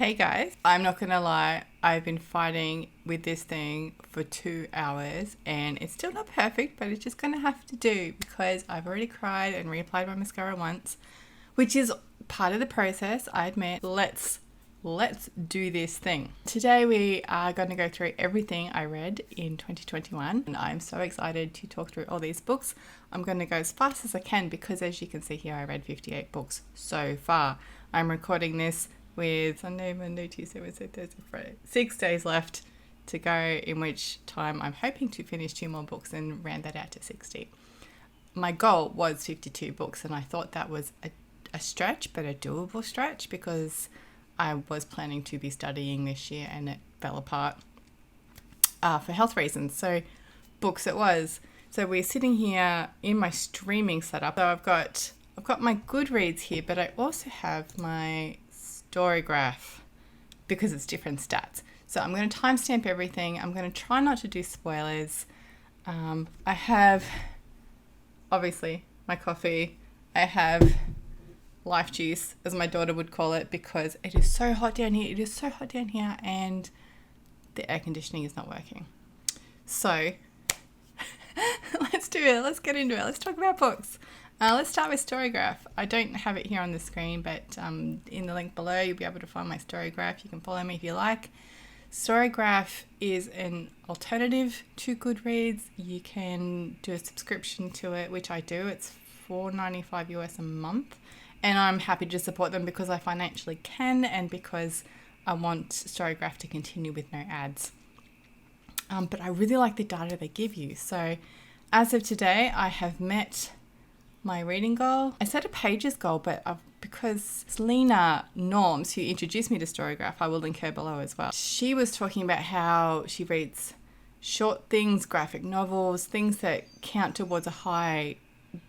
Hey guys, I'm not gonna lie, I've been fighting with this thing for 2 hours and it's still not perfect, but it's just gonna have to do because I've already cried and reapplied my mascara once, which is part of the process, I admit. Let's do this thing. Today we are going to go through everything I read in 2021 and I'm so excited to talk through all these books. I'm going to go as fast as I can because as you can see here, I read 58 books so far. I'm recording this with Sunday, Monday, Tuesday, Wednesday, Thursday, Friday. 6 days left to go, in which time I'm hoping to finish 2 more books and round that out to 60. My goal was 52 books and I thought that was a stretch, but a doable stretch because I was planning to be studying this year and it fell apart for health reasons. So books it was. So we're sitting here in my streaming setup. So I've got my Goodreads here, but I also have my Storygraph because it's different stats. So I'm going to timestamp everything. I'm going to try not to do spoilers. I have obviously my coffee. I have life juice, as my daughter would call it, because it is so hot down here. It is so hot down here and the air conditioning is not working. So let's do it. Let's get into it. Let's talk about books. Let's start with Storygraph. I don't have it here on the screen, but in the link below, you'll be able to find my Storygraph. You can follow me if you like. Storygraph is an alternative to Goodreads. You can do a subscription to it, which I do. It's $4.95 US a month. And I'm happy to support them because I financially can and because I want Storygraph to continue with no ads. But I really like the data they give you. So as of today, I have met my reading goal. I set a pages goal, but because Lena Norms, who introduced me to Storygraph, I will link her below as well. She was talking about how she reads short things, graphic novels, things that count towards a high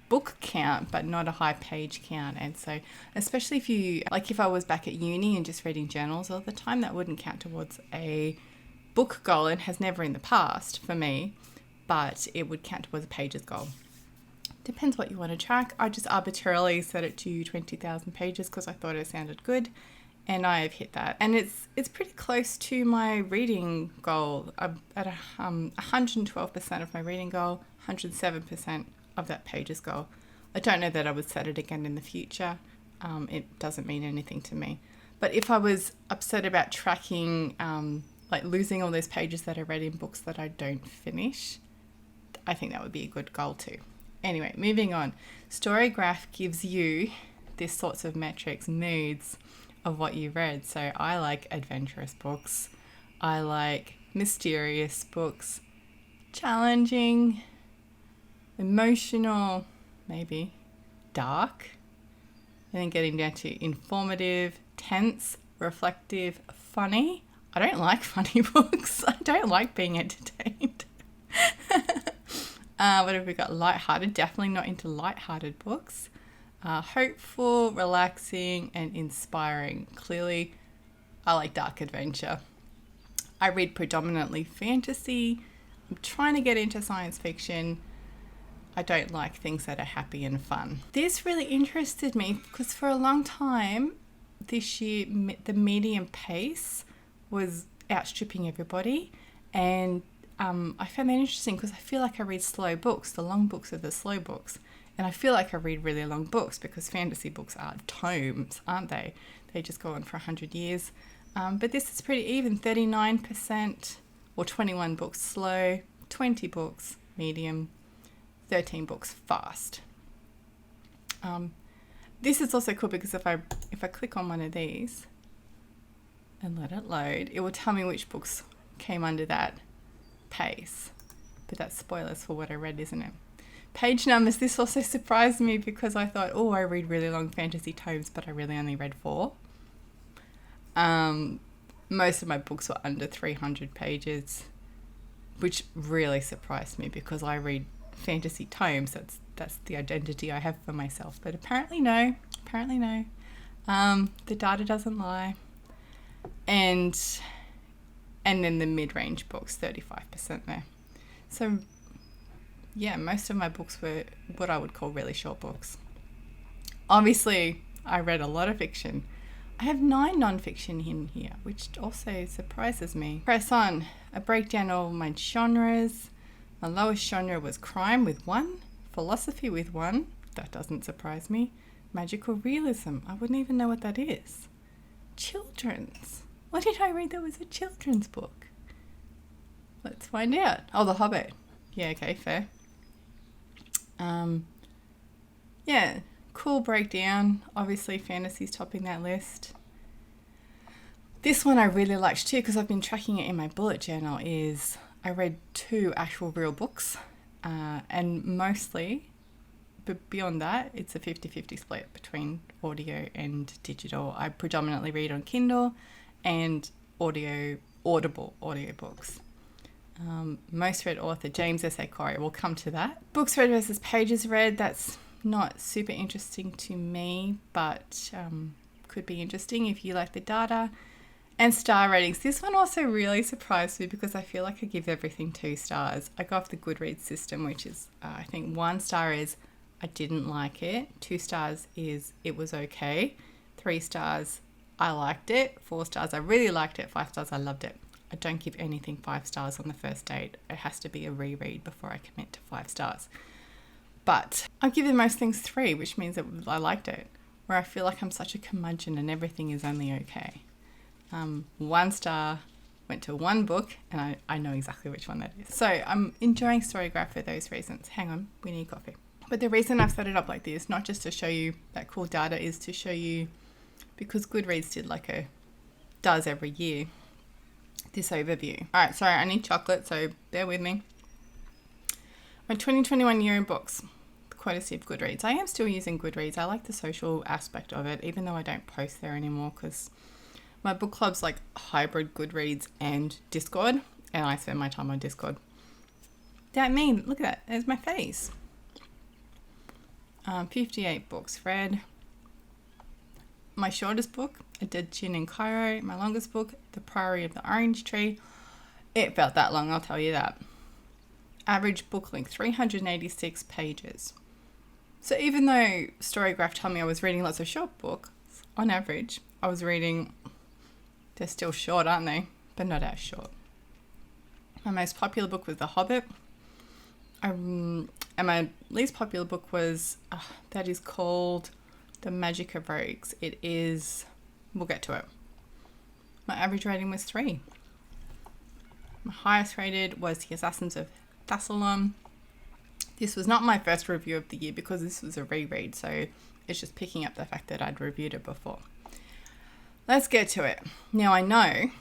book count, but not a high page count. And so, especially if I was back at uni and just reading journals all the time, that wouldn't count towards a book goal and has never in the past for me, but it would count towards a pages goal. Depends what you want to track. I just arbitrarily set it to 20,000 pages because I thought it sounded good and I have hit that. And it's pretty close to my reading goal. I'm at 112% of my reading goal, 107% of that pages goal. I don't know that I would set it again in the future. It doesn't mean anything to me. But if I was upset about tracking, like losing all those pages that I read in books that I don't finish, I think that would be a good goal too. Anyway, moving on. Storygraph gives you these sorts of metrics, moods of what you read. So I like adventurous books. I like mysterious books, challenging, emotional, maybe dark, and then getting down to informative, tense, reflective, funny. I don't like funny books. I don't like being entertained. What have we got? Lighthearted, definitely not into lighthearted books. Hopeful, relaxing, and inspiring. Clearly, I like dark adventure. I read predominantly fantasy. I'm trying to get into science fiction. I don't like things that are happy and fun. This really interested me because for a long time this year, the medium pace was outstripping everybody. And I found that interesting because I feel like I read slow books. The long books are the slow books. And I feel like I read really long books because fantasy books are tomes, aren't they? They just go on for 100 years. But this is pretty even, 39% or 21 books slow, 20 books medium, 13 books fast. This is also cool because if I click on one of these and let it load, it will tell me which books came under that pace. But that's spoilers for what I read, isn't it? Page numbers, this also surprised me because I thought, oh, I read really long fantasy tomes, but I really only read 4. Most of my books were under 300 pages, which really surprised me because I read fantasy tomes. That's the identity I have for myself. But apparently no. The data doesn't lie. And then the mid-range books, 35% there. So yeah, most of my books were what I would call really short books. Obviously, I read a lot of fiction. I have 9 non-fiction in here, which also surprises me. Press on. A breakdown of my genres. My lowest genre was crime with 1, philosophy with 1. That doesn't surprise me. Magical realism. I wouldn't even know what that is. Children's. What did I read that was a children's book? Let's find out. Oh, The Hobbit. Yeah, okay, fair. Yeah, cool breakdown. Obviously, fantasy's topping that list. This one I really liked too, because I've been tracking it in my bullet journal, is I read 2 actual real books, and mostly, but beyond that, it's a 50-50 split between audio and digital. I predominantly read on Kindle and audible audiobooks. Most read author James S.A. Corey. We'll come to that. Books read versus pages read. That's not super interesting to me, but could be interesting if you like the data. And star ratings. This one also really surprised me because I feel like I give everything 2 stars. I go off the Goodreads system, which is, I think 1 star is I didn't like it. 2 stars is it was okay. 3 stars, I liked it. 4 stars, I really liked it. 5 stars, I loved it. I don't give anything 5 stars on the first date. It has to be a reread before I commit to 5 stars. But I give it most things 3, which means that I liked it. Where I feel like I'm such a curmudgeon and everything is only okay. 1 star went to 1 book, and I know exactly which one that is. So I'm enjoying Storygraph for those reasons. Hang on, we need coffee. But the reason I've set it up like this, not just to show you that cool data, is to show you, because Goodreads does every year, this overview. All right, sorry, I need chocolate, so bear with me. My 2021 year in books, courtesy of Goodreads. I am still using Goodreads. I like the social aspect of it, even though I don't post there anymore, because my book club's like hybrid Goodreads and Discord, and I spend my time on Discord. That mean, look at that, there's my face. 58 books read. My shortest book, A Dead Chin in Cairo. My longest book, The Priory of the Orange Tree. It felt that long, I'll tell you that. Average book length, 386 pages. So even though Storygraph told me I was reading lots of short books, on average, I was reading, they're still short, aren't they? But not as short. My most popular book was The Hobbit. And my least popular book was, that is called The Magic of Rogues. It is, we'll get to it. My average rating was 3. My highest rated was The Assassins of Thassalon. This was not my first review of the year because this was a reread, so it's just picking up the fact that I'd reviewed it before. Let's get to it. Now I know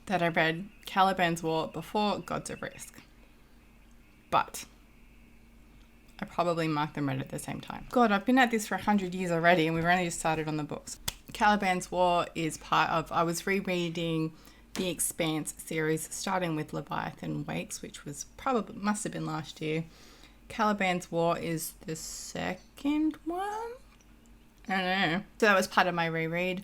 that I read Caliban's War before Gods of Risk, but I probably marked them right at the same time. God, I've been at this for 100 years already and we've only just started on the books. Caliban's War is part of, I was rereading the Expanse series, starting with Leviathan Wakes, which was must have been last year. Caliban's War is the second one? I don't know. So that was part of my reread.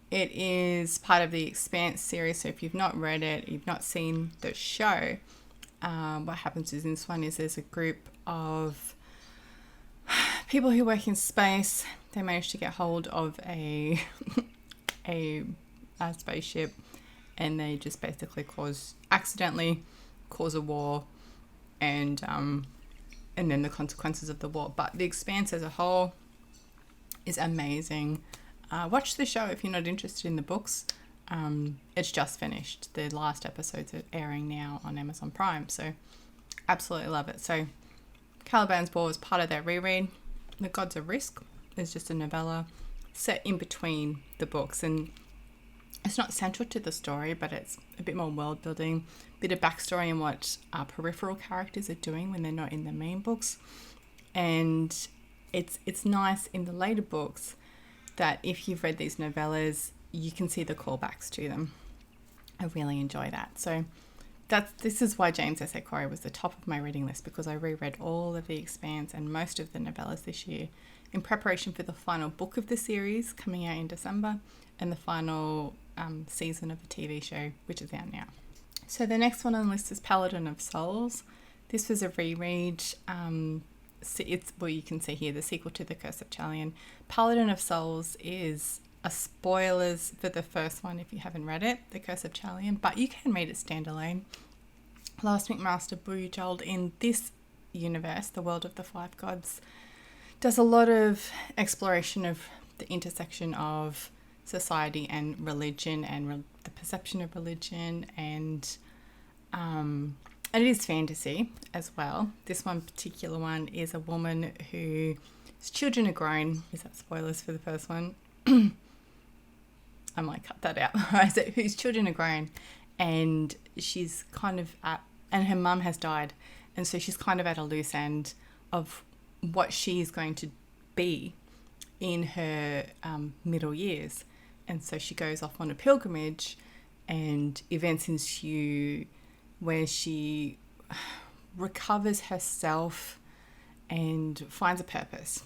It is part of the Expanse series, so if you've not read it, you've not seen the show, what happens is in this one is there's a group of people who work in space. They manage to get hold of a spaceship, and they just basically accidentally cause a war, and then the consequences of the war. But the Expanse as a whole is amazing. Watch the show if you're not interested in the books. It's just finished. The last episodes are airing now on Amazon Prime, so absolutely love it. So Caliban's War was part of that reread. The Gods of Risk is just a novella set in between the books, and it's not central to the story, but it's a bit more world building, bit of backstory and what peripheral characters are doing when they're not in the main books. And it's nice in the later books that if you've read these novellas, you can see the callbacks to them. I really enjoy that. So this is why James S.A. Corey was the top of my reading list, because I reread all of The Expanse and most of the novellas this year in preparation for the final book of the series coming out in December, and the final season of the TV show, which is out now. So the next one on the list is Paladin of Souls. This was a reread. It's, well, you can see here the sequel to The Curse of Chalion. Paladin of Souls is are spoilers for the first one if you haven't read it, The Curse of Chalian, but you can read it standalone. Last McMaster, Bujold, in this universe, the world of the five gods, does a lot of exploration of the intersection of society and religion and the perception of religion, and it is fantasy as well. This one particular one is a woman whose children are grown. Is that spoilers for the first one? I might cut that out. So whose children are grown, and she's kind of and her mum has died, and so she's kind of at a loose end of what she's going to be in her middle years. And so she goes off on a pilgrimage, and events ensue where she recovers herself and finds a purpose,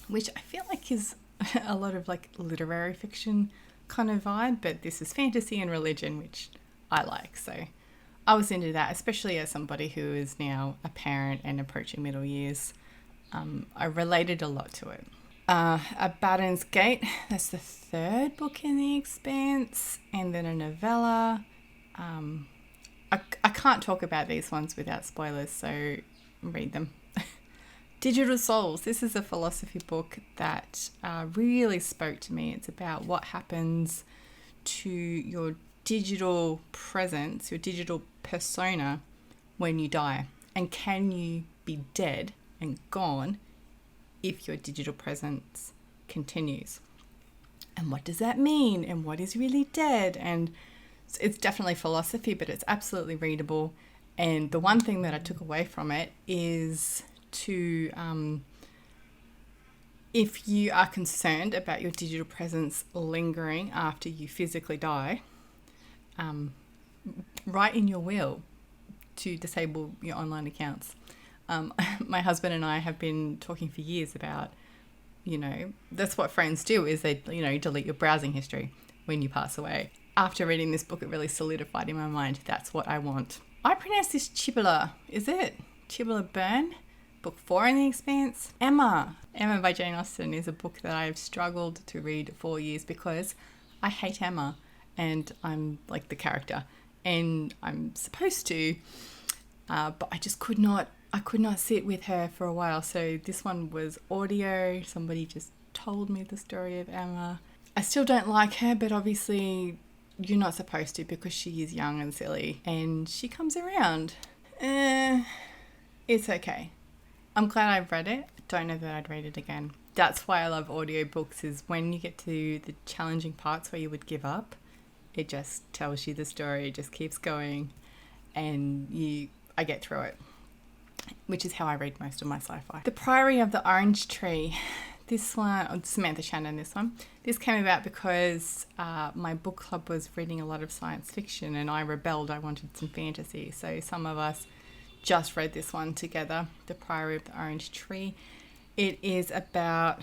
which I feel like is a lot of like literary fiction kind of vibe, but this is fantasy and religion, which I like. So I was into that, especially as somebody who is now a parent and approaching middle years. I related a lot to it. Abaddon's Gate, that's the third book in The Expanse, and then a novella. I can't talk about these ones without spoilers, so read them. Digital Souls, this is a philosophy book that really spoke to me. It's about what happens to your digital presence, your digital persona when you die, and can you be dead and gone if your digital presence continues, and what does that mean, and what is really dead. And it's definitely philosophy, but it's absolutely readable. And the one thing that I took away from it is to if you are concerned about your digital presence lingering after you physically die, write in your will to disable your online accounts. My husband and I have been talking for years about, that's what friends do, is they, delete your browsing history when you pass away. After reading this book, it really solidified in my mind, that's what I want. I pronounce this Cibola. Is it? Cibola Burn? Book 4 in The Expanse. Emma by Jane Austen is a book that I've struggled to read for years because I hate Emma, and I'm like the character, and I'm supposed to, but I just could not sit with her for a while. So this one was audio. Somebody just told me the story of Emma. I still don't like her, but obviously you're not supposed to, because she is young and silly, and she comes around. It's okay. I'm glad I've read it. Don't know that I'd read it again. That's why I love audiobooks, is when you get to the challenging parts where you would give up, it just tells you the story, it just keeps going, and I get through it, which is how I read most of my sci-fi. The Priory of the Orange Tree. This one, Samantha Shannon, this one. This came about because my book club was reading a lot of science fiction, and I rebelled. I wanted some fantasy. So some of us just read this one together, The Priory of the Orange Tree. It is about,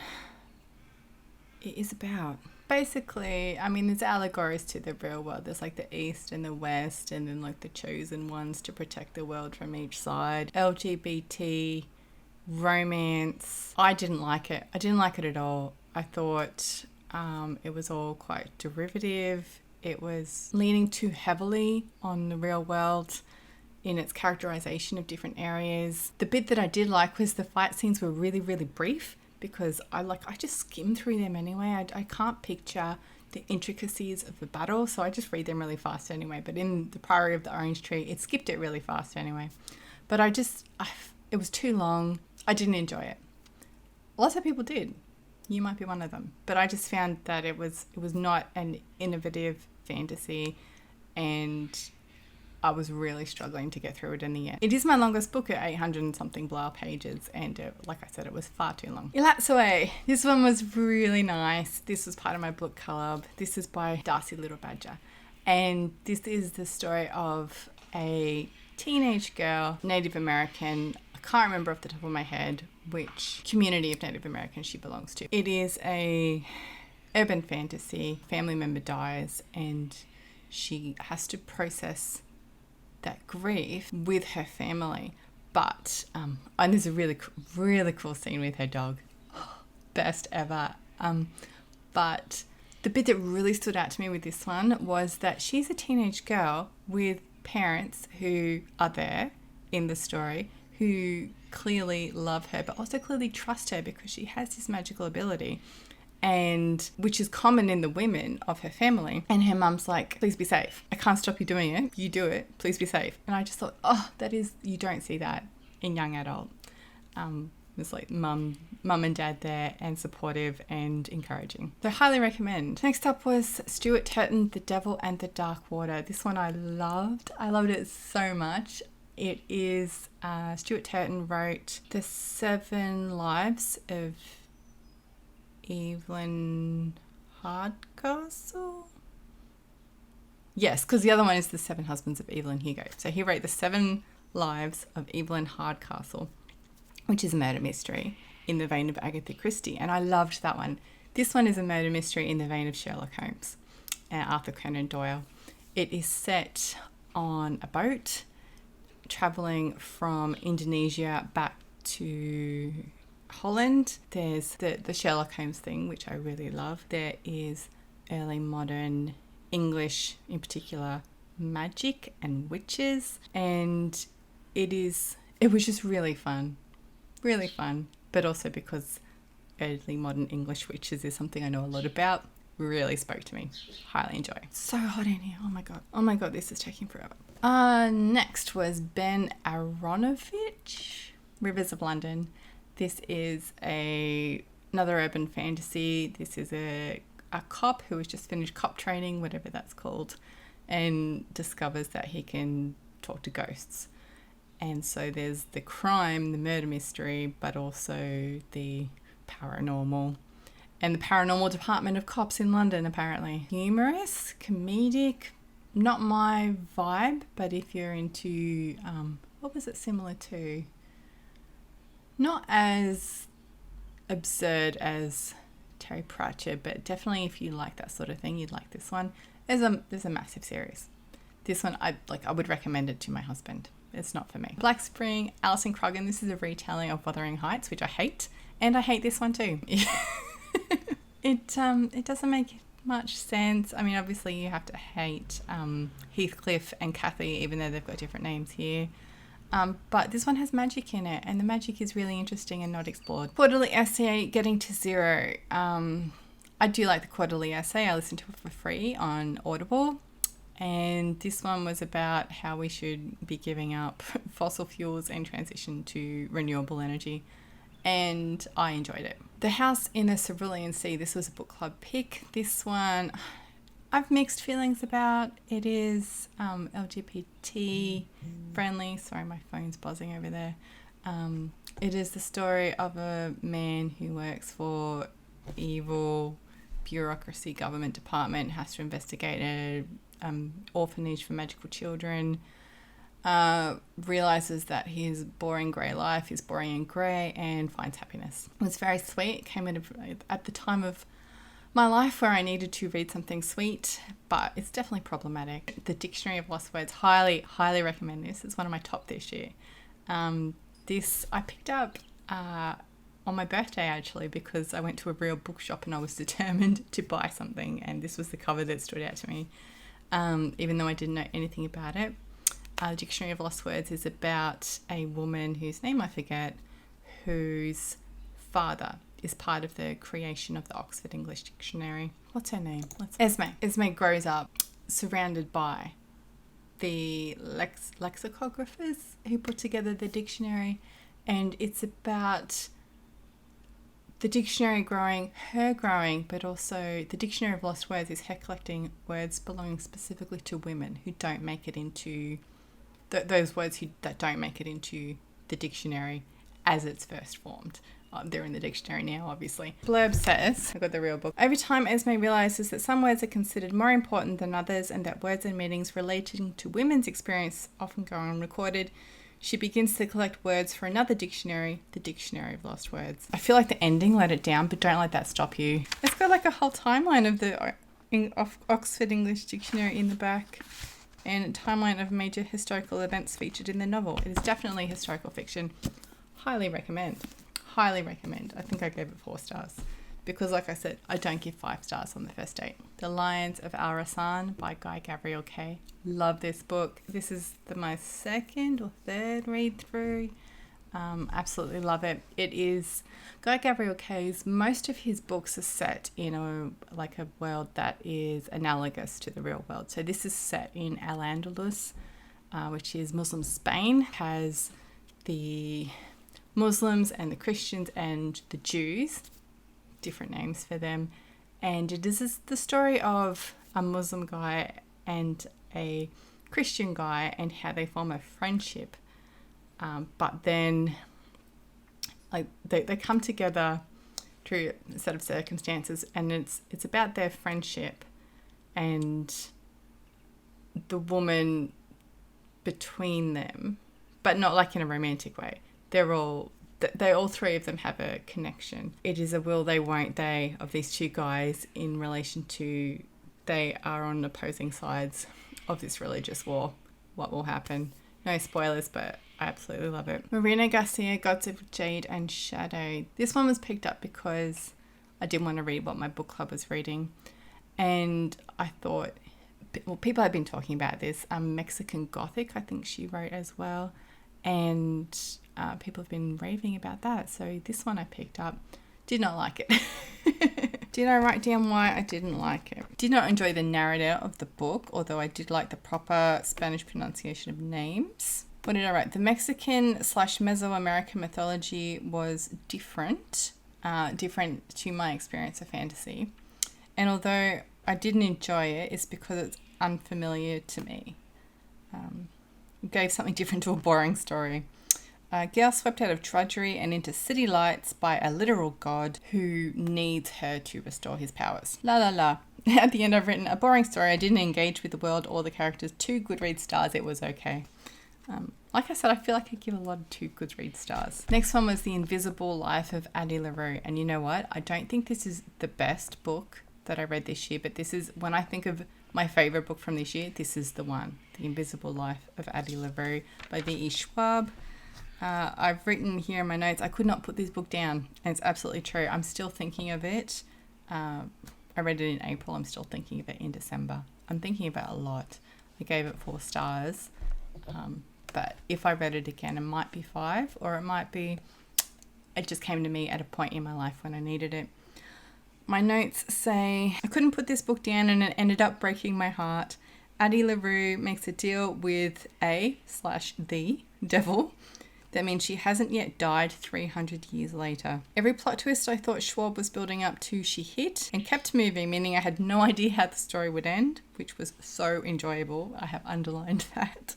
basically, there's allegories to the real world. There's like the East and the West, and then like the chosen ones to protect the world from each side. LGBT, romance. I didn't like it. I didn't like it at all. I thought it was all quite derivative. It was leaning too heavily on the real world in its characterization of different areas. The bit that I did like was the fight scenes were really, really brief, because I just skim through them anyway. I can't picture the intricacies of the battle, so I just read them really fast anyway. But in The Priory of the Orange Tree, it skipped it really fast anyway. But it was too long. I didn't enjoy it. Lots of people did. You might be one of them. But I just found that it was not an innovative fantasy, and I was really struggling to get through it in the end. It is my longest book at 800 and something blah pages, and like I said, it was far too long. Elatsoe. This one was really nice. This was part of my book club. This is by Darcie Little Badger, and this is the story of a teenage girl, Native American. I can't remember off the top of my head which community of Native Americans she belongs to. It is a urban fantasy. Family member dies, and she has to process that grief with her family. But and there's a really cool scene with her dog. Best ever. But the bit that really stood out to me with this one was that she's a teenage girl with parents who are there in the story who clearly love her, but also clearly trust her because she has this magical ability, and which is common in the women of her family. And her mum's like, please be safe. I can't stop you doing it. You do it. Please be safe. And I just thought, oh, you don't see that in young adult. It's like mum and dad there, and supportive and encouraging. So highly recommend. Next up was Stuart, Turton, The Devil and the Dark Water. This one I loved. I loved it so much. It is Stuart Turton wrote The 7 Lives of Evelyn Hardcastle. Yes, because the other one is The 7 Husbands of Evelyn Hugo. So he wrote The 7 Lives of Evelyn Hardcastle, which is a murder mystery in the vein of Agatha Christie. And I loved that one. This one is a murder mystery in the vein of Sherlock Holmes and Arthur Conan Doyle. It is set on a boat travelling from Indonesia back to Holland. There's the Sherlock Holmes thing, which I really love. There is early modern English, in particular, magic and witches. And it was just really fun. Really fun, but also because early modern English witches is something I know a lot about, really spoke to me. Highly enjoy. So hot in here. Oh my god, this is taking forever. Next was Ben Aaronovitch, Rivers of London. This is another urban fantasy. This is a cop who has just finished cop training, whatever that's called, and discovers that he can talk to ghosts. And so there's the crime, the murder mystery, but also the paranormal. And the paranormal department of cops in London, apparently. Humorous, comedic, not my vibe, but if you're into, what was it similar to? Not as absurd as Terry Pratchett, but definitely if you like that sort of thing, you'd like this one. There's a massive series. This one, I would recommend it to my husband. It's not for me. Black Spring, Alison Croggon. This is a retelling of Wuthering Heights, which I hate. And I hate this one too. It doesn't make much sense. I mean, obviously you have to hate Heathcliff and Cathy, even though they've got different names here. But this one has magic in it, and the magic is really interesting and not explored. Quarterly essay, Getting to Zero. I do like the quarterly essay. I listened to it for free on Audible. And this one was about how we should be giving up fossil fuels and transition to renewable energy. And I enjoyed it. The House in the Cerulean Sea. This was a book club pick. This one, I've mixed feelings about. It is LGBT friendly. Sorry, my phone's buzzing over there. It is the story of a man who works for evil bureaucracy government department, has to investigate a orphanage for magical children, realizes that his boring grey life is boring and grey, and finds happiness. It was very sweet. It came at the time of my life where I needed to read something sweet, but it's definitely problematic. The Dictionary of Lost Words, highly recommend this. It's one of my top this year. This I picked up on my birthday, actually, because I went to a real bookshop and I was determined to buy something, and this was the cover that stood out to me. Even though I didn't know anything about it. Dictionary of Lost Words is about a woman whose name I forget, whose father is part of the creation of the Oxford English Dictionary. What's her name? Esme. Esme grows up surrounded by the lexicographers who put together the dictionary, and it's about the dictionary growing, her growing, but also the Dictionary of Lost Words is her collecting words belonging specifically to women who don't make it into those words that don't make it into the dictionary as it's first formed. They're in the dictionary now, obviously. Blurb says, I got the real book. Over time, Esme realizes that some words are considered more important than others, and that words and meanings relating to women's experience often go unrecorded. She begins to collect words for another dictionary, the Dictionary of Lost Words. I feel like the ending let it down, but don't let that stop you. It's got like a whole timeline of the Oxford English Dictionary in the back, and a timeline of major historical events featured in the novel. It is definitely historical fiction. Highly recommend. I think I gave it 4 stars. because, like I said, I don't give 5 stars on the first date. The Lions of Al-Rassan by Gavriel K. Love this book. This is my second or third read through. Absolutely love it. It is Gavriel K's, most of his books are set in a world that is analogous to the real world. So this is set in Al-Andalus, which is Muslim Spain. Has the Muslims and the Christians and the Jews, different names for them. And it is the story of a Muslim guy and a Christian guy and how they form a friendship. But then they come together through a set of circumstances, and it's about their friendship and the woman between them, but not like in a romantic way. They all 3 of them have a connection. It is a will they won't they of these 2 guys in relation to they are on opposing sides of this religious war. What will happen? No spoilers, but I absolutely love it. Moreno-Garcia, Gods of Jade and Shadow. This one was picked up because I didn't want to read what my book club was reading. And I thought, well, people have been talking about this. Mexican Gothic, I think she wrote as well. And people have been raving about that. So this one I picked up. Did not like it. Did I write down why I didn't like it? Did not enjoy the narrative of the book, although I did like the proper Spanish pronunciation of names. What did I write? The Mexican / Mesoamerican mythology was different to my experience of fantasy. And although I didn't enjoy it, it's because it's unfamiliar to me. It gave something different to a boring story. A girl swept out of drudgery and into city lights by a literal god who needs her to restore his powers. La la la. At the end I've written a boring story. I didn't engage with the world or the characters. 2 Goodreads stars. It was okay. Like I said, I feel like I give a lot of 2 Goodreads stars. Next one was The Invisible Life of Addie LaRue. And you know what? I don't think this is the best book that I read this year, but this is, when I think of my favourite book from this year, this is the one. The Invisible Life of Addie LaRue by V.E. Schwab. I've written here in my notes, I could not put this book down, and it's absolutely true. I'm still thinking of it. I read it in April. I'm still thinking of it in December. I'm thinking about it a lot. I gave it 4 stars. But if I read it again, it might be 5, or it might be, it just came to me at a point in my life when I needed it. My notes say, I couldn't put this book down and it ended up breaking my heart. Addie LaRue makes a deal with the devil. That means she hasn't yet died 300 years later. Every plot twist I thought Schwab was building up to, she hit and kept moving, meaning I had no idea how the story would end, which was so enjoyable. I have underlined that.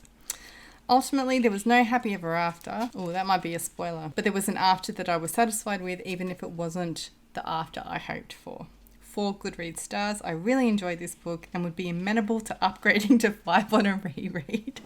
Ultimately, there was no happy ever after. Oh, that might be a spoiler. But there was an after that I was satisfied with, even if it wasn't the after I hoped for. 4 Goodreads stars. I really enjoyed this book and would be amenable to upgrading to 5 on a reread.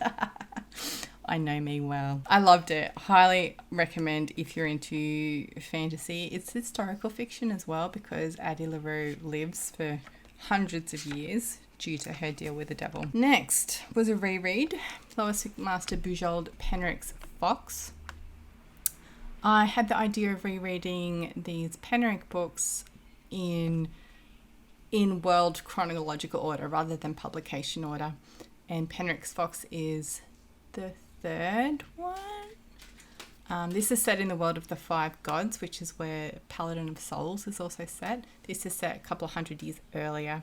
I know me well. I loved it. Highly recommend if you're into fantasy. It's historical fiction as well, because Addie LaRue lives for hundreds of years due to her deal with the devil. Next was a reread. Lois McMaster Bujold Penrick's Fox. I had the idea of rereading these Penrick books in world chronological order rather than publication order. And Penrick's Fox is the 3rd one. This is set in the world of the 5 gods, which is where Paladin of Souls is also set. This is set a couple of hundred years earlier.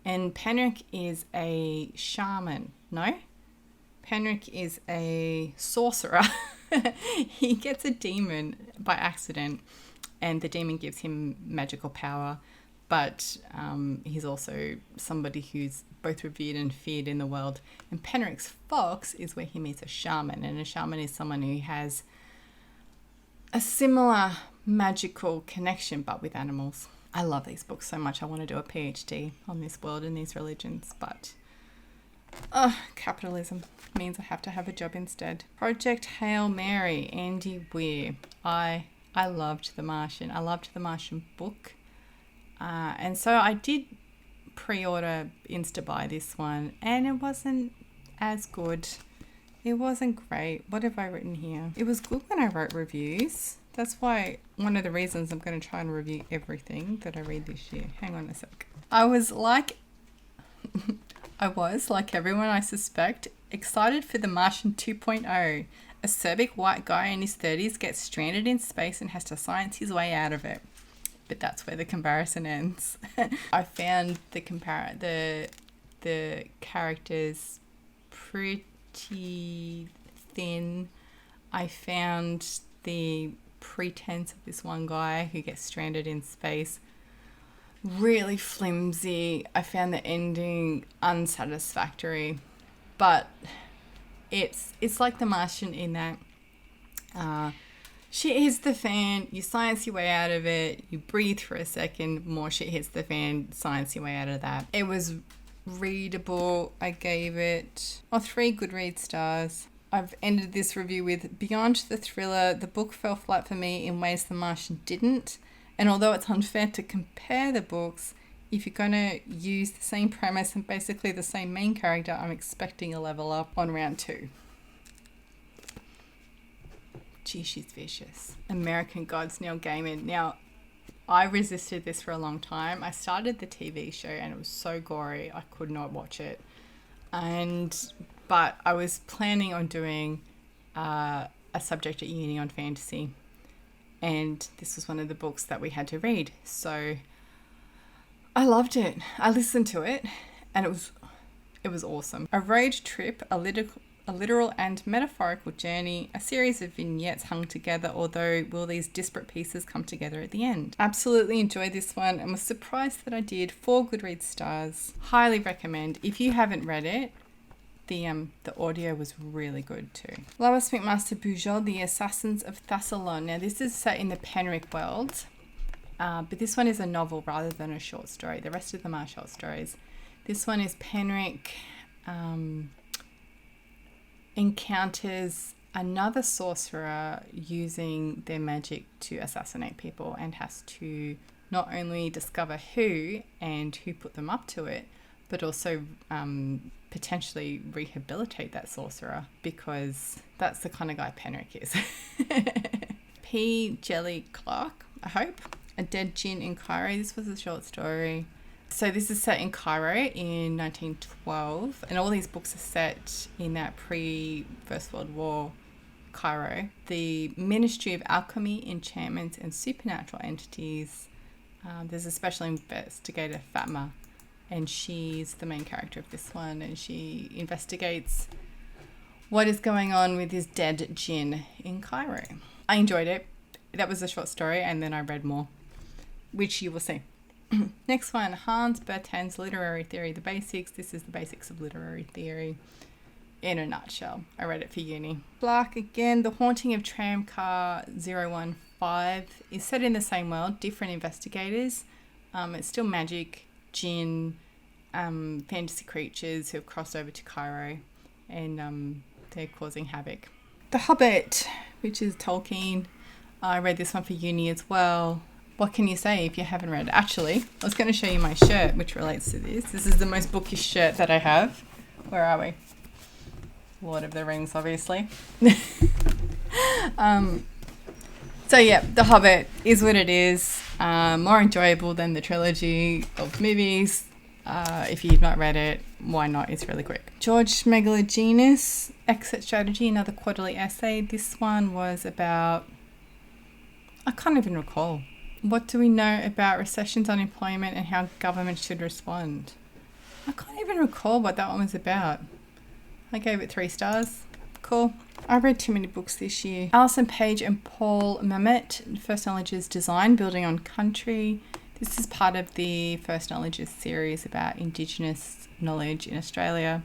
And Penrick is a shaman. No? Penrick is a sorcerer. He gets a demon by accident, and the demon gives him magical power. But he's also somebody who's both revered and feared in the world. And Penrick's Fox is where he meets a shaman. And a shaman is someone who has a similar magical connection, but with animals. I love these books so much. I want to do a PhD on this world and these religions. But capitalism means I have to have a job instead. Project Hail Mary, Andy Weir. I loved The Martian. I loved the Martian book. And so I did pre-order Insta-buy this one, and it wasn't as good. It wasn't great. What have I written here? It was good when I wrote reviews, That's why one of the reasons I'm going to try and review everything that I read this year. Hang on a sec. I was like everyone I suspect, excited for The Martian 2.0. A Serbic white guy in his 30s gets stranded in space and has to science his way out of it. But that's where the comparison ends. I found the characters pretty thin. I found the pretense of this one guy who gets stranded in space really flimsy. I found the ending unsatisfactory, but it's like The Martian in that shit hits the fan, you science your way out of it, you breathe for a second, more shit hits the fan, science your way out of that. It was readable. I gave it 3 Goodreads stars. I've ended this review with, beyond the thriller, the book fell flat for me in ways The Martian didn't. And although it's unfair to compare the books, if you're going to use the same premise and basically the same main character, I'm expecting a level up on round 2. Gee, she's vicious. American Gods, Neil Gaiman. Now, I resisted this for a long time. I started the TV show and it was so gory, I could not watch it. But I was planning on doing a subject at uni on fantasy. And this was one of the books that we had to read. So I loved it. I listened to it and it was awesome. A road trip, a literal and metaphorical journey, a series of vignettes hung together, although will these disparate pieces come together at the end? Absolutely enjoyed this one and was surprised that I did. 4 Goodreads stars. Highly recommend. If you haven't read it, the audio was really good too. Lois, McMaster, Bujold, The Assassins of Thassalon. Now this is set in the Penric world, but this one is a novel rather than a short story. The rest of them are short stories. This one is Penric encounters another sorcerer using their magic to assassinate people and has to not only discover who and who put them up to it, but also potentially rehabilitate that sorcerer, because that's the kind of guy Penric is. P. Jelly Clark, I hope. A Dead Djinn in Cairo. This was a short story. So this is set in Cairo in 1912, and all these books are set in that pre-First World War Cairo. The Ministry of Alchemy, Enchantments and Supernatural Entities. There's a special investigator, Fatma, and she's the main character of this one, and she investigates what is going on with this dead djinn in Cairo. I enjoyed it. That was a short story, and then I read more, which you will see. Next one, Hans Bertand's Literary Theory, The Basics. This is the basics of literary theory in a nutshell. I read it for uni. Black again, The Haunting of Tramcar 015 is set in the same world, different investigators. It's still magic, djinn, fantasy creatures who have crossed over to Cairo, and they're causing havoc. The Hobbit, which is Tolkien. I read this one for uni as well. What can you say if you haven't read it? Actually, I was going to show you my shirt, which relates to this. This is the most bookish shirt that I have. Where are we? Lord of the Rings, obviously. So yeah, The Hobbit is what it is. More enjoyable than the trilogy of movies. If you've not read it, why not? It's really quick. George Megalogenis, Exit Strategy, another quarterly essay. This one was about, I can't even recall. What do we know about recessions, unemployment, and how governments should respond? I can't even recall what that one was about. I gave it 3 stars. Cool. I read too many books this year. Alison Page and Paul Mamet, First Knowledges Design, Building on Country. This is part of the First Knowledges series about Indigenous knowledge in Australia.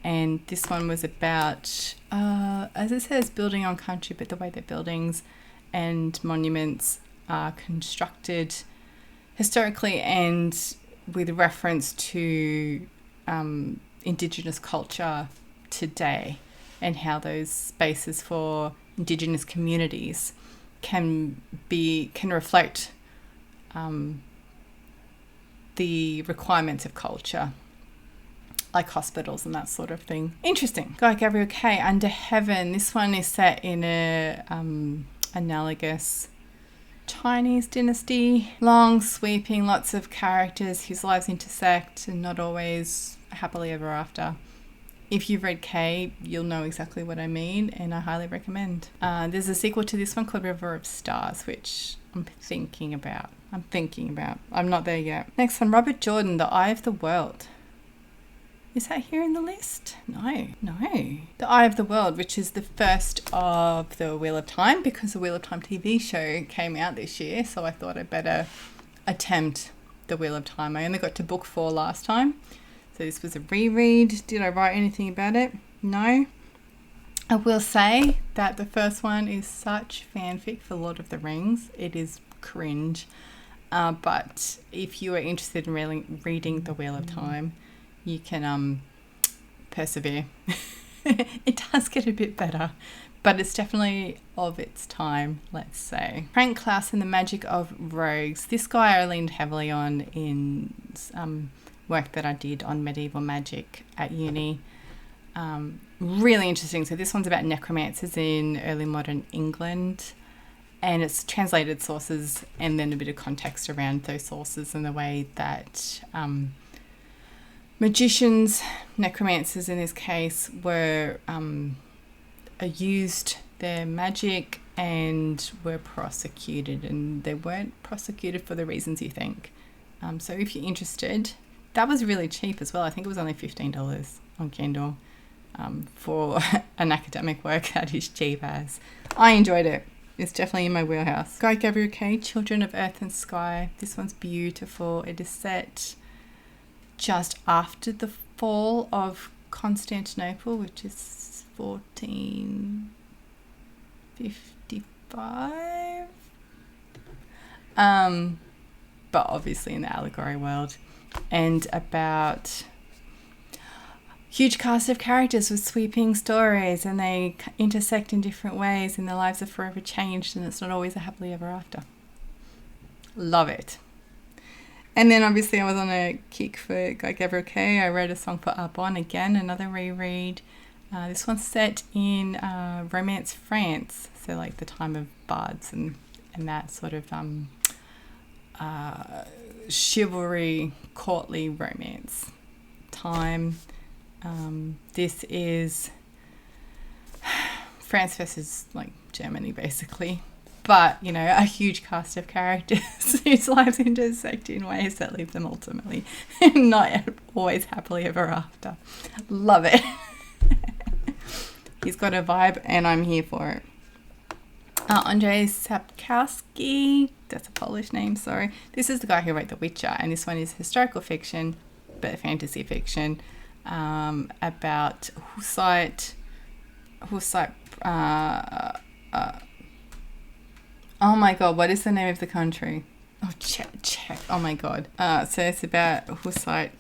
And this one was about, as it says, building on country, but the way that buildings and monuments are constructed historically and with reference to Indigenous culture today, and how those spaces for Indigenous communities can reflect the requirements of culture, like hospitals and that sort of thing. Interesting. Guy Gavriel K, Under Heaven. This one is set in a analogous Chinese dynasty. Long, sweeping, lots of characters whose lives intersect and not always happily ever after. If you've read K, you'll know exactly what I mean, and I highly recommend. There's a sequel to this one called River of Stars, which I'm thinking about. I'm not there yet. Next one, Robert Jordan, The Eye of the World. Is that here in the list? No. The Eye of the World, which is the first of the Wheel of Time, because the Wheel of Time TV show came out this year, so I thought I'd better attempt the Wheel of Time. I only got to book 4 last time, so this was a reread. Did I write anything about it? No. I will say that the first one is such fanfic for Lord of the Rings. It is cringe. But if you are interested in really reading the Wheel of Time, you can persevere. It does get a bit better, but it's definitely of its time, let's say. Frank Klaus and the Magic of Rogues. This guy I leaned heavily on in work that I did on medieval magic at uni. Really interesting. So this one's about necromancers in early modern England, and it's translated sources and then a bit of context around those sources and the way that magicians, necromancers in this case, were used their magic and were prosecuted, and they weren't prosecuted for the reasons you think. So if you're interested, that was really cheap as well. I think it was only $15 on Kindle. For an academic work, that is cheap as. I enjoyed it. It's definitely in my wheelhouse. Guy Gavriel K, Children of Earth and Sky. This one's beautiful. It is set just after the fall of Constantinople, which is 1455. But obviously in the allegory world. And about huge cast of characters with sweeping stories, and they intersect in different ways, and their lives are forever changed, and it's not always a happily ever after. Love it. And then obviously I was on a kick for Guy Gavriel K. I wrote a song for Abaddon, again, another reread. This one's set in Romance France, so like the time of bards and that sort of chivalry, courtly romance time. This is France versus like Germany basically, but you know, a huge cast of characters whose lives intersect in ways that leave them ultimately not always happily ever after. Love it. He's got a vibe and I'm here for it. Andrzej Sapkowski, that's a Polish name, sorry. This is the guy who wrote The Witcher, and this one is historical fiction, but fantasy fiction, about Hussite, oh my god, what is the name of the country? Oh, Czech, oh my god. So it's about Hussite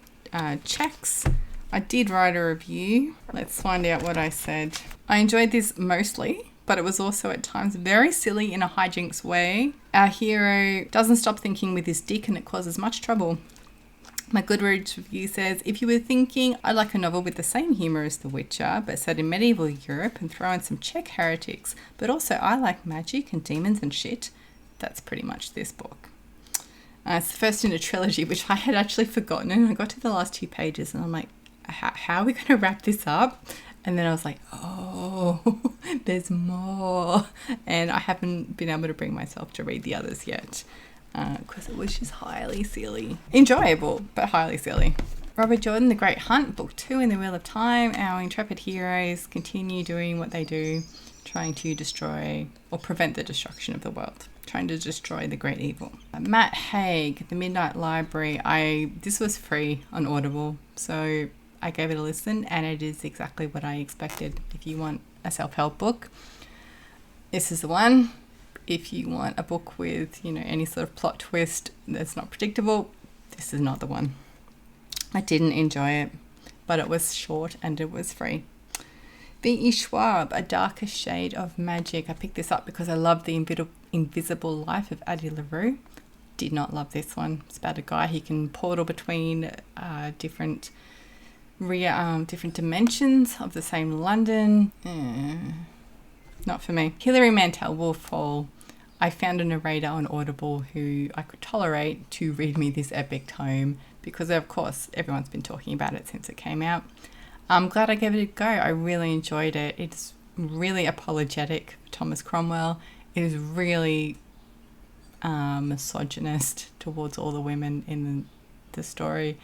Czechs. I did write a review. Let's find out what I said. I enjoyed this mostly, but it was also at times very silly in a hijinks way. Our hero doesn't stop thinking with his dick and it causes much trouble. My Goodreads review says, if you were thinking I'd like a novel with the same humour as The Witcher, but set in medieval Europe and throw in some Czech heretics, but also I like magic and demons and shit, that's pretty much this book. It's the first in a trilogy, which I had actually forgotten, and I got to the last 2 pages and I'm like, how are we going to wrap this up? And then I was like, oh, there's more. And I haven't been able to bring myself to read the others yet because it was just highly silly. Enjoyable, but highly silly. Robert Jordan, The Great Hunt, Book 2 in the Wheel of Time. Our intrepid heroes continue doing what they do, trying to destroy or prevent the destruction of the world, trying to destroy the great evil. Matt Haig, The Midnight Library. This was free on Audible, so I gave it a listen, and it is exactly what I expected. If you want a self-help book, this is the one. If you want a book with, you know, any sort of plot twist that's not predictable, this is not the one. I didn't enjoy it, but it was short and it was free. V.E. Schwab, A Darker Shade of Magic. I picked this up because I love The Invisible Life of Addie LaRue. Did not love this one. It's about a guy who can portal between different dimensions of the same London. not for me. Hilary Mantel will fall. I found a narrator on Audible who I could tolerate to read me this epic tome because, of course, everyone's been talking about it since it came out. I'm glad I gave it a go. I really enjoyed it. It's really apologetic for Thomas Cromwell. It is really misogynist towards all the women in the story.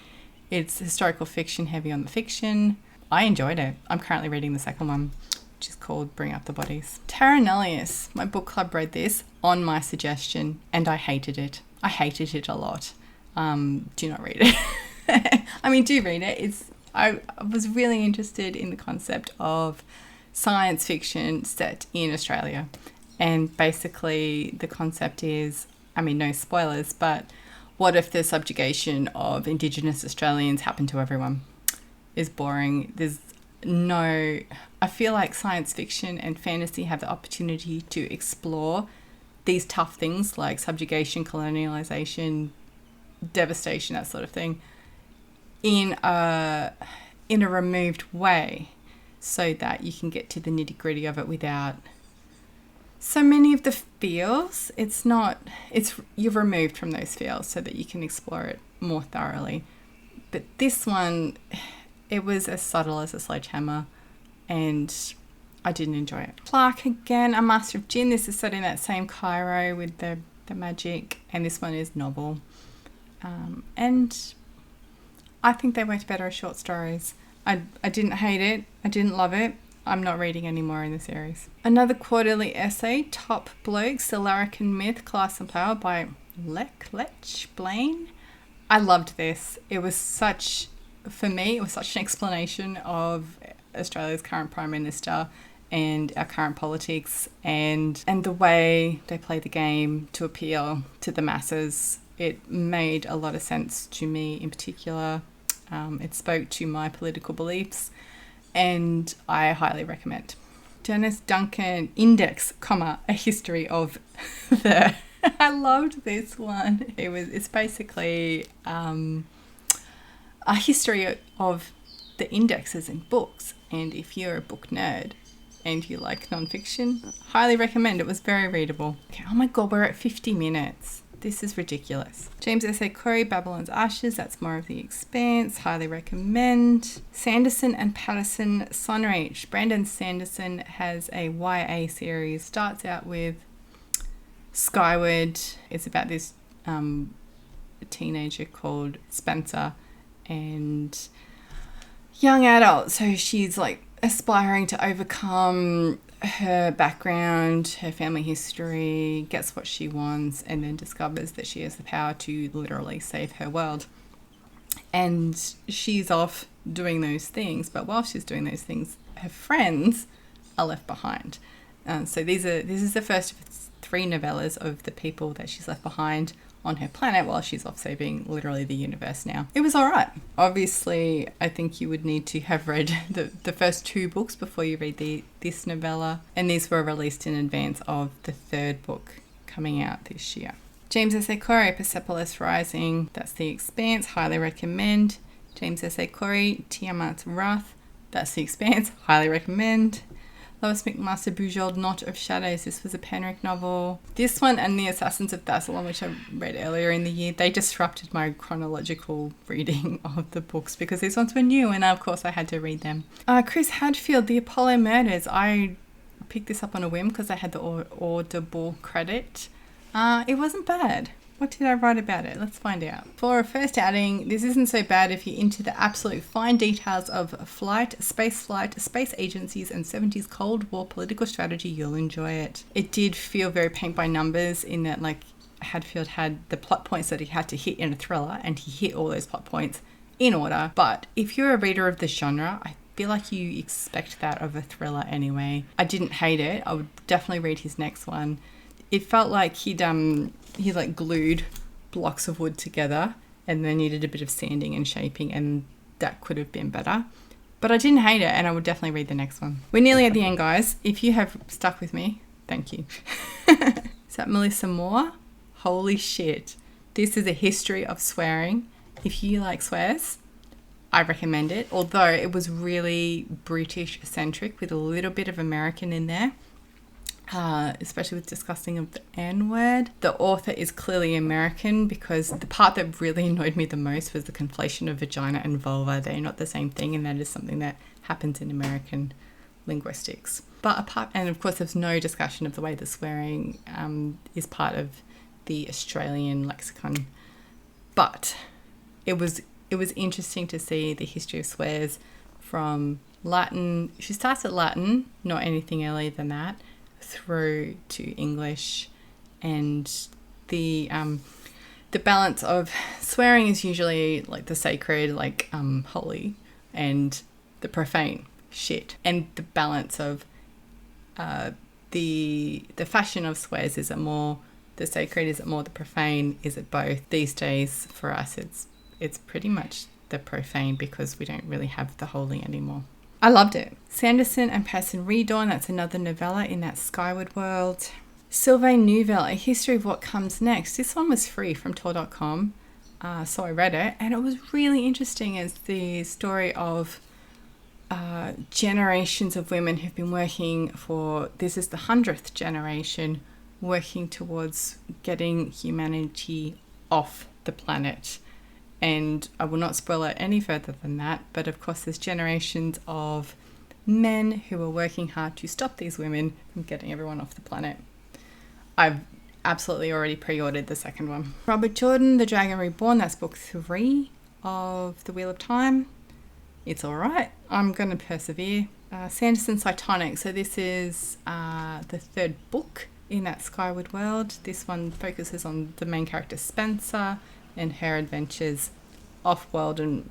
It's historical fiction, heavy on the fiction. I enjoyed it. I'm currently reading the second one, which is called Bring Up the Bodies. Terra Nullius. My book club read this on my suggestion, and I hated it. I hated it a lot. Do not read it. I mean, do read it. I was really interested in the concept of science fiction set in Australia. And basically the concept is, I mean, no spoilers, but what if the subjugation of Indigenous Australians happened to everyone? Is boring. I feel like science fiction and fantasy have the opportunity to explore these tough things like subjugation, colonialization, devastation, that sort of thing, in a removed way, so that you can get to the nitty-gritty of it without so many of the feels. You're removed from those feels so that you can explore it more thoroughly. But this one, it was as subtle as a sledgehammer, and I didn't enjoy it. Clark again, A Master of Gin. This is set in that same Cairo with the magic, and this one is novel. And I think they worked better as short stories. I didn't hate it. I didn't love it. I'm not reading any more in the series. Another quarterly essay, Top Bloke, Silurican Myth, Class and Power by Lech Blaine. I loved this. It was such an explanation of Australia's current Prime Minister and our current politics and the way they play the game to appeal to the masses. It made a lot of sense to me in particular. It spoke to my political beliefs, and I highly recommend. Dennis Duncan, Index, a history of the... I loved this one. It's basically a history of the indexes in books, and if you're a book nerd and you like non-fiction, highly recommend. It was very readable. Okay, oh my god, we're at 50 minutes. This is ridiculous. James S.A. Corey, Babylon's Ashes. That's more of The Expanse. Highly recommend. Sanderson and Patterson, Sunreach. Brandon Sanderson has a YA series. Starts out with Skyward. It's about this teenager called Spencer and young adult. So she's like aspiring to overcome her background, her family history, gets what she wants, and then discovers that she has the power to literally save her world. And she's off doing those things, but while she's doing those things, her friends are left behind. So this is the first of 3 novellas of the people that she's left behind on her planet while she's off saving literally the universe now. It was all right. Obviously, I think you would need to have read the first 2 books before you read this novella, and these were released in advance of the 3rd book coming out this year. James S.A. Corey, Persepolis Rising. That's The Expanse. Highly recommend. James S.A. Corey, Tiamat's Wrath. That's The Expanse. Highly recommend. Lois McMaster, Bujold, Knot of Shadows. This was a Penric novel. This one and The Assassins of Thassalon, which I read earlier in the year, they disrupted my chronological reading of the books because these ones were new, and of course I had to read them. Chris Hadfield, The Apollo Murders. I picked this up on a whim because I had the Audible credit. It wasn't bad. What did I write about it? Let's find out. For a first outing, this isn't so bad if you're into the absolute fine details of flight, space agencies, and 70s Cold War political strategy. You'll enjoy it. It did feel very paint by numbers in that, like, Hadfield had the plot points that he had to hit in a thriller, and he hit all those plot points in order. But if you're a reader of the genre, I feel like you expect that of a thriller anyway. I didn't hate it. I would definitely read his next one. It felt like he like glued blocks of wood together and then needed a bit of sanding and shaping, and that could have been better. But I didn't hate it, and I would definitely read the next one. We're nearly at the end, guys. If you have stuck with me, thank you. Is that Melissa Moore? Holy shit. This is a history of swearing. If you like swears, I recommend it. Although it was really British-centric with a little bit of American in there. especially with discussing of the N word. The author is clearly American, because the part that really annoyed me the most was the conflation of vagina and vulva. They're not the same thing, and that is something that happens in American linguistics. And of course there's no discussion of the way the swearing is part of the Australian lexicon. But it was interesting to see the history of swears from Latin. She starts at Latin, not anything earlier than that, through to English, and the balance of swearing is usually like the sacred, like holy, and the profane, shit. And the balance of the fashion of swears, is it more the sacred, is it more the profane, is it both? These days for us it's pretty much the profane, because we don't really have the holy anymore. I loved it. Sanderson and Person Redawn, that's another novella in that Skyward world. Sylvain Nouvelle, A History of What Comes Next. This one was free from Tor.com, so I read it, and it was really interesting. It's the story of generations of women who've been working for, this is the 100th generation, working towards getting humanity off the planet. And I will not spoil it any further than that, but of course there's generations of men who are working hard to stop these women from getting everyone off the planet. I've absolutely already pre-ordered the second one. Robert Jordan, The Dragon Reborn, that's book 3 of The Wheel of Time. It's all right. I'm going to persevere. Sanderson Cytonic. So this is the third book in that Skyward world. This one focuses on the main character Spencer and her adventures off-world and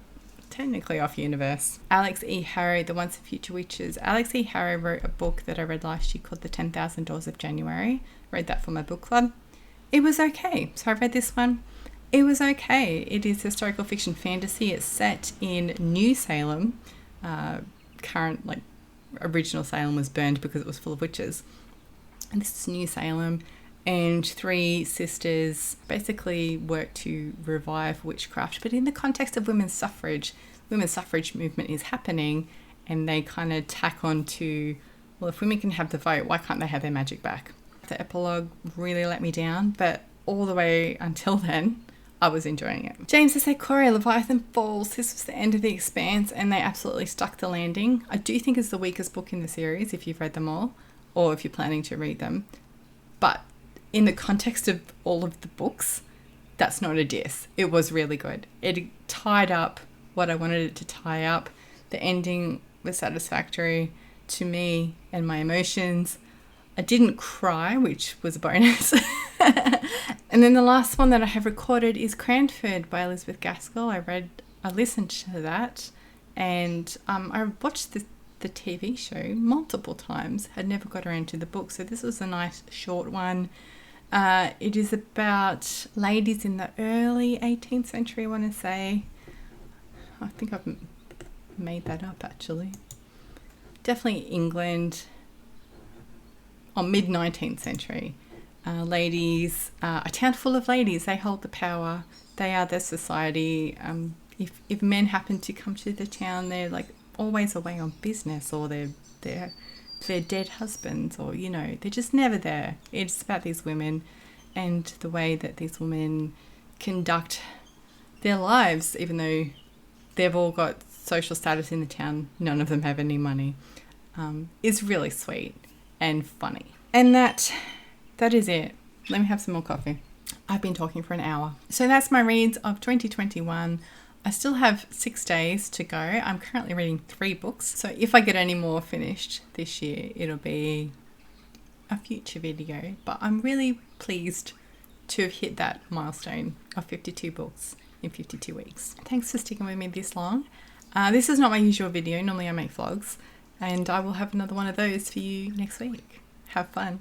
technically off-universe. Alex E. Harrow, The Once and Future Witches. Alex E. Harrow wrote a book that I read last year called The 10,000 Doors of January. Read that for my book club. It was okay. So I read this one. It was okay. It is historical fiction fantasy. It's set in New Salem. Current, like, original Salem was burned because it was full of witches. And this is New Salem. And 3 sisters basically work to revive witchcraft. But in the context of women's suffrage movement is happening, and they kind of tack on to, well, if women can have the vote, why can't they have their magic back? The epilogue really let me down, but all the way until then, I was enjoying it. James S.A. Corey, Leviathan Falls. This was the end of The Expanse, and they absolutely stuck the landing. I do think it's the weakest book in the series, if you've read them all, or if you're planning to read them. But in the context of all of the books, that's not a diss. It was really good. It tied up what I wanted it to tie up. The ending was satisfactory to me and my emotions. I didn't cry, which was a bonus. And then the last one that I have recorded is Cranford by Elizabeth Gaskell. I listened to that, and I watched the TV show multiple times. Had never got around to the book, so this was a nice short one. It is about ladies in the early 18th century, I want to say. I think I've made that up, actually. Definitely England, or mid-19th century. Ladies, a town full of ladies, they hold the power. They are the society. If men happen to come to the town, they're like always away on business, or they're dead husbands, or, you know, they're just never there. It's about these women and the way that these women conduct their lives, even though they've all got social status in the town, none of them have any money. Is really sweet and funny. And that is it. Let me have some more coffee. I've been talking for an hour. So that's my reads of 2021. I still have 6 days to go. I'm currently reading 3 books. So if I get any more finished this year, it'll be a future video. But I'm really pleased to have hit that milestone of 52 books in 52 weeks. Thanks for sticking with me this long. This is not my usual video. Normally I make vlogs. And I will have another one of those for you next week. Have fun.